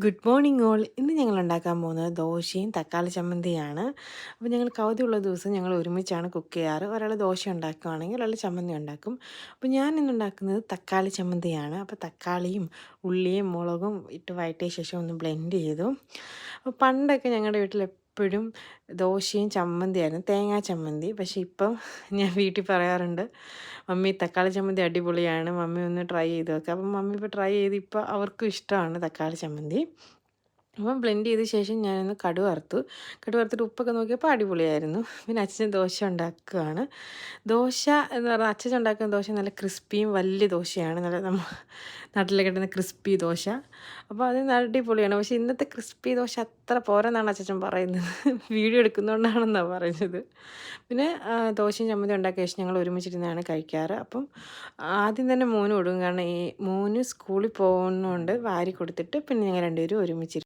Good morning all. ഇന്ന് ഞങ്ങൾ ഉണ്ടാക്കാൻ പോകുന്നത് ദോശയും തക്കാളി ചമ്മന്തിയാണ്. അപ്പോൾ ഞങ്ങൾ അവധിയുള്ള ദിവസം ഞങ്ങൾ ഒരുമിച്ചാണ് കുക്ക് ചെയ്യാറ്. ഒരാൾ ദോശ ഉണ്ടാക്കുകയാണെങ്കിൽ ഒരാൾ ചമ്മന്തി ഉണ്ടാക്കും. അപ്പോൾ ഞാൻ ഇന്ന് ഉണ്ടാക്കുന്നത് തക്കാളി ചമ്മന്തിയാണ്. അപ്പോൾ തക്കാളിയും ഉള്ളിയും മുളകും ഇട്ട് വഴറ്റിയ ശേഷം ഒന്ന് ബ്ലെൻഡ് ചെയ്തു. അപ്പോൾ പണ്ടൊക്കെ ഞങ്ങളുടെ വീട്ടിൽ എപ്പോഴും ദോശയും ചമ്മന്തിയായിരുന്നു, തേങ്ങാ ചമ്മന്തി. പക്ഷേ ഇപ്പം ഞാൻ വീട്ടിൽ പറയാറുണ്ട്, മമ്മി തക്കാളി ചമ്മന്തി അടിപൊളിയാണ്, മമ്മി ഒന്ന് ട്രൈ ചെയ്ത് നോക്കുക. അപ്പം മമ്മി ഇപ്പോൾ ട്രൈ ചെയ്ത് ഇപ്പോൾ അവർക്കും ഇഷ്ടമാണ് തക്കാളി ചമ്മന്തി. അപ്പം ബ്ലെൻഡ് ചെയ്ത ശേഷം ഞാനൊന്ന് കടുക് വറുത്തിട്ട് ഉപ്പൊക്കെ നോക്കിയപ്പോൾ അടിപൊളിയായിരുന്നു. പിന്നെ അച്ഛൻ ദോശ ഉണ്ടാക്കുകയാണ്. ദോശ എന്ന് പറഞ്ഞാൽ അച്ഛൻ ഉണ്ടാക്കുന്ന ദോശ നല്ല ക്രിസ്പിയും വലിയ ദോശയാണ്, നല്ല നാട്ടിലൊക്കെ കിട്ടുന്ന ക്രിസ്പി ദോശ. അപ്പോൾ അത് അടിപൊളിയാണ്. പക്ഷേ ഇന്നത്തെ ക്രിസ്പി ദോശ അത്ര പോരെന്നാണ് അച്ഛൻ പറയുന്നത്. വീഡിയോ എടുക്കുന്നതുകൊണ്ടാണെന്നാണ് പറയുന്നത്. പിന്നെ ദോശയും ചമ്മന്തി ഉണ്ടാക്കിയ ശേഷം ഞങ്ങൾ ഒരുമിച്ചിരുന്നാണ് കഴിക്കാറ്. അപ്പം ആദ്യം തന്നെ മോന് കൊടുക്കും, കാരണം ഈ മോന് സ്കൂളിൽ പോകുന്നതുകൊണ്ട് വാരി കൊടുത്തിട്ട് പിന്നെ ഞങ്ങൾ രണ്ടുപേരും ഒരുമിച്ചിരുന്നു.